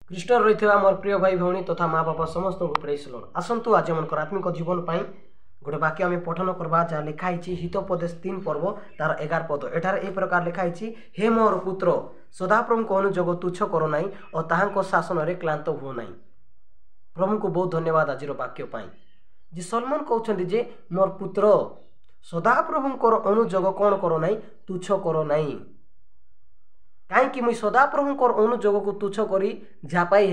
ଖ୍ରୀଷ୍ଟ रही मोर प्रिय भाई भौणी तथा माँ बापा समस्त को प्रेस लॉर्ड आसतु आज मन आत्मिक जीवन गोटे वाक्य आम पठन करवा जहाँ लिखाई हितोपदेश 3 पर्व तार 11 पद एठार ए प्रकार लिखाई हे मोर पुत्र सदाप्रभु को अनुजोग तुच्छ करो ना और ताहां शासन में क्लांत हुओ ना। प्रभु को बहुत धन्यवाद आज वाक्य जी सलमान कहते जे मोर पुत्र सदाप्रभु अनुजोग कौन करो ना तुच्छ करो ना कहीं मुई सदाप्रभु अनुजोग को तुच्छ करी झापाई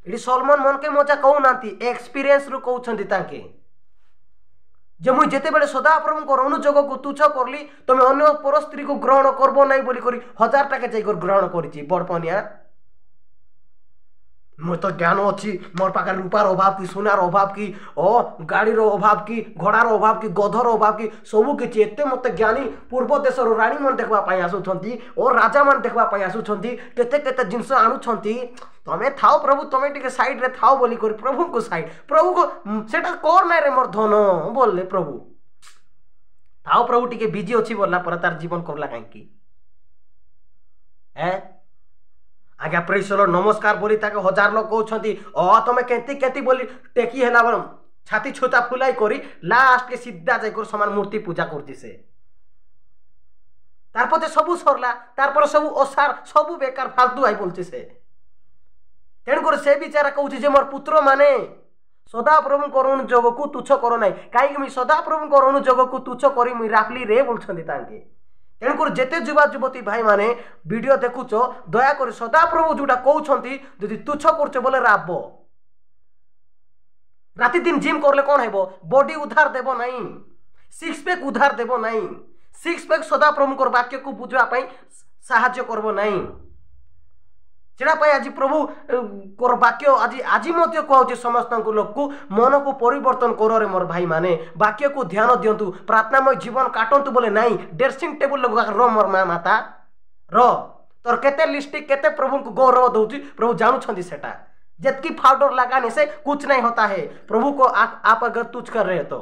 ये सलमान मन के मजा कहूना एक्सपीरियंस रु कहते जे मुई जेते बेले सदाप्रभु अनुजोग को तुच्छ करली तुम अन्य पर स्त्री को ग्रहण करबो नहीं बोली करी 1000 टाका जाकर ग्रहण करी बड़पनिया मोर तो ज्ञान अच्छी मोर पाखे रूपार अभाव की सोनार अभाव की गाड़ीर अभाव की घोड़ार अभाव की गधर अभाव की सबू किसी एत मत ज्ञानी पूर्व देशर राणी मन देखा आसुंच और राजा मान देखा आसुंच केते केते जिनस आणुंट तमें थाओ प्रभु तमें टिके साइड रे थाओ बोली कर प्रभु को साइड प्रभु को सेटा कर ना रे मोर धन बोलले प्रभु थाओ प्रभु टिके बिजी अच्छी बोलला पर तार जीवन करला कहीं आज्ञा प्रेस लॉर्ड नमस्कार बोली ताके 1000 लोग कहते तुम केंती केंती बोली टेकी है छाती छुता फुलाई करी लास्ट के सीधा जाकर समान मूर्ति पूजा करती से तारपते सबू सरला तारपर सबू असार सबू बेकार फालतू आई बोलती से तेणुकर से बिचारा कहूँ जे मोर पुत्र माने सदाप्रभु को अनुजोग को तुच्छ करो ना कहीं मुझे सदाप्रभु को अनुजोग को तुच्छ करी मुई राखली रे बोलछंती तांके तेणुकर जेते युवा युवती भाई माने वीडियो देखुच दयाकोरी सदाप्रभु जोटा कहते जदि तुच्छ कर बोले राब राति दिन जिम करले कौन हेबो बॉडी उधार देबो नहीं 6 पैक उधार देबो नहीं 6 पैक सदाप्रभु वाक्य को बुझा साहाय्य करबो नहीं सेटा आज प्रभु कोर वाक्य आज आज मध्य कहूँ समस्त लोक को मन को परिवर्तन कर रे मोर भाई माने वाक्य को ध्यान दिंतु प्रार्थनामय जीवन काटंतु बोले नहीं ड्रेसिंग टेबल रो मोर माँ माता रो तोर केते लिपस्टिक केते प्रभु को गौरव दौची प्रभु जानुछंती सेटा जितकी पाउडर लगाने से कुछ नहीं होता है प्रभु को आप अगर तुच्छ कर रहे तो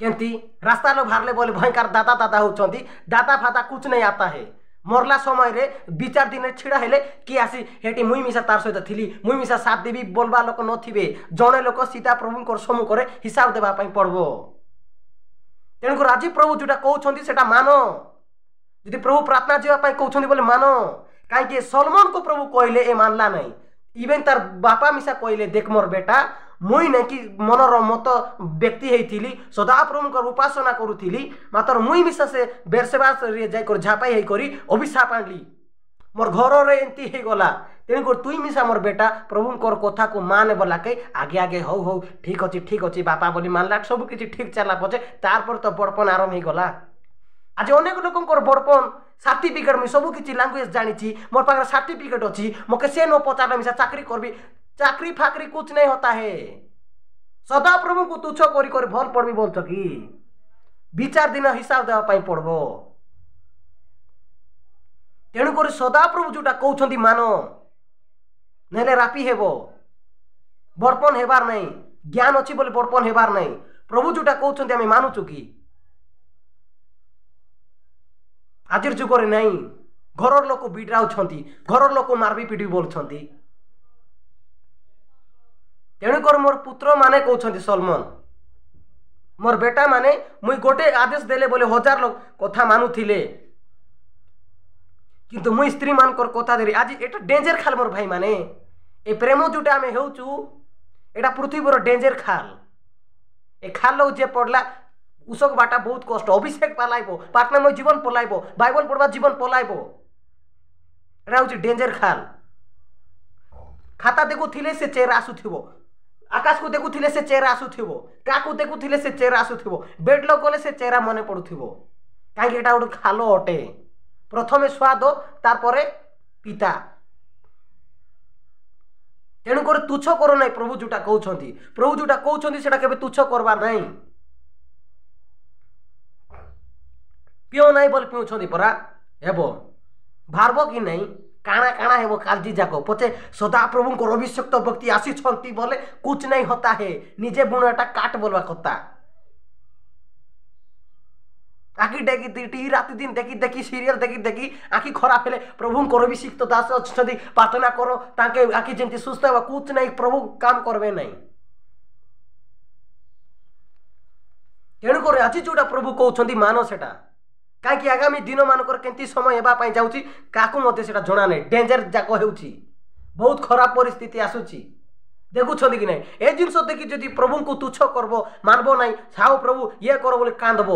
केंती रास्ता लोग बाहरले बोले भयंकर दादा दादा होचंती दादा फादा कुछ नहीं आता है मरला समय रे 2-4 दिन छिड़ा हेले कि आसी हेटी मुई मिसा तार सहित थिली मुई मिसा साथ देवी बोलबा लोक नथिबे जणे लोक सीता प्रभु को सम्मुख रे हिसाब देबा पई पड़बो तेणुकर आज प्रभु जोटा कहउछंती सेटा मानो यदि प्रभु प्रार्थना जीवा पई कहउछंती बोले मानो काहे सलमान को प्रभु कहले ए मानला नहीं इवेन तार बापा मिसा कहले देख मोर बेटा मुई नहीं कि मनर मत व्यक्ति होती सदाप्रभु उपासना करुली मात्र मुई मिसा से बेरसेबास जाकर झापाई करी अभिशाप आनली मोर घर रे एंती हे गला तेणुकर तुई मिसा मोर बेटा प्रभु कथा को माने बोला कई आगे आगे हौ हौ ठीक अच्छी बापा बोली मानला सब किसी ठीक चला पचे तार तो बड़पन आरंभ हो गला आज अनेक लोक बड़पन सर्टिफिकेट मुझे सब किसी लांगुएज जानी मोर पाखे सर्टिफिकेट अच्छी मके से न पचार मिसा चाकरी करबी चाकरी फाकरी कुछ नहीं होता है सदा प्रभु को तुच्छ करी कर भल पड़बी बोलछ कि 2-4 दिन हिसाब देवा पाई पड़बो तेणुकर सदा प्रभु जोटा कहउछंती मानो नेले रापी हेबो बड़पन हेबार नहीं ज्ञान अच्छी बोले बड़पन हेबार नहीं प्रभु जोटा कहउछंती आमे मानुछु कि आजिर जुगरे नहीं घर लोक बिडराउछंती घर लोक मारबी पिटी बोलछंती तेणुकर मोर पुत्र माने कहते सलमान मोर बेटा माने मुई गोटे आदेश देले बोले 1000 लोग कथा मानुथिले किंतु मुई स्त्री मान कर कथा देरी आज एटा डेंजर खाल मोर भाई माने ए प्रेम जोटा आमे हेउचु एटा पृथ्वीर डेंजर खाल ए खाल लोग जे पड़ला उसक बाटा बहुत कष्ट अभिषेक पलाइबो पाटनामय जीवन पलाइबो बाइबल पढ़वा जीवन पलाइबो एटा होची डेंजर खाल खाता देखु थिले से चेहरा आसुथिबो आकाश को देखुले से चेहरा आसुथिबो का को देखुले से चेहरा आसुथिबो बेड लोग गले से चेहरा मने पड़ुथिबो काहे एटा गोटे खालो अटे प्रथमे स्वाद तार परे पिता तेणु कर तुच्छ करो नहीं प्रभु जोटा कहउछंती सेटा केबे तुच्छ करबा नहीं पियो नहीं बोल पिउछंती परा हेबो भारबो कि नहीं काना काना है वो कालजी जाको पचे सदा प्रभु को अभिषिक्त व्यक्ति आसी छंती बोले कुछ नहीं होता है निजे बुणाटा काट बोलवा कथा आखि देखी राति दिन देखी देखी सीरियल देखी देखी आखि खराब हेले प्रभु भी सिक्त दास अच्छा प्रार्थना करो ताके आखि जमी सुस्थ हो कुछ नहीं प्रभु काम करबे नहीं तेणुक आज जोटा प्रभु कहते मान से कहीं आगामी दिन मानकर केमती समय होगापाई जाऊँगी क्या जना नहीं डेंजर जाक हो बहुत खराब परिस्थिति आसूची देखुं कि नहीं ए जिनस देखी जदि प्रभु को तुच्छ करब मानब ना साओ प्रभु ये कर बोले कांदब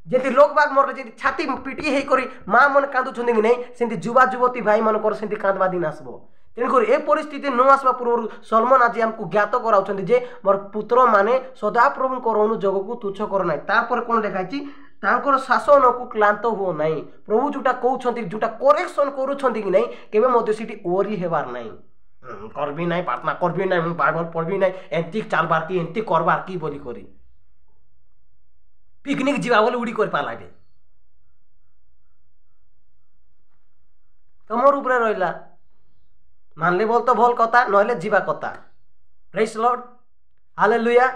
जमी लोक बाग मरले जी छाती पिटी होकर माँ मन कांदुं कि नहीं सेमती युवा युवती भाई मानकर सेमती कांदवा दिन आसब तेणुक ए परिस्थिति न आसवा पूर्व सलमान आज आमको ज्ञात कराउछन्ति जे मोर पुत्र माने सदा प्रभु करोनु जग को तुच्छ कर ना तापर कौन लिखाई तांकर शासन को क्लांत हो नहीं प्रभु जोटा कहते जोटा करेक्शन करुँच कि नहीं केवे मध्य सीटी ओरी हेबार नहीं करबी ना प्रार्थना करबी ना बाइबल पढ़बी ना एंती चलबार कि एंती करबार कि बोली करी पिकनिक जीवा बोले उड़ी कर पाला तुमर उपरे रहिला मानले बोल तो भल कथा नहले जीवा कथा प्रेज लॉर्ड हालेलुया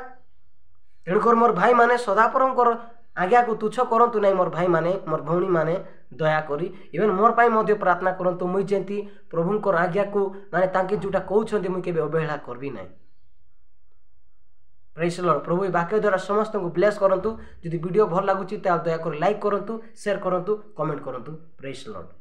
तेणुकर मोर भाई माने सदाप्रभुकर आज्ञा को तुच्छ करंतु नहीं मोर भाई माने मोर भौणी माने दया करी इवन मोर पाई मध्य प्रार्थना करंतु मुई जेंती प्रभुकर आज्ञा को माने तांके जोटा कहउछन्ति मुई केबे अवहेला करबी नहीं प्रेज लॉर्ड प्रभु वाक्य द्वारा समस्त को ब्लेस करंतु यदि वीडियो भल लागुची त दया कर लाइक करंतु शेयर करंतु कमेंट करंतु प्रेज लॉर्ड।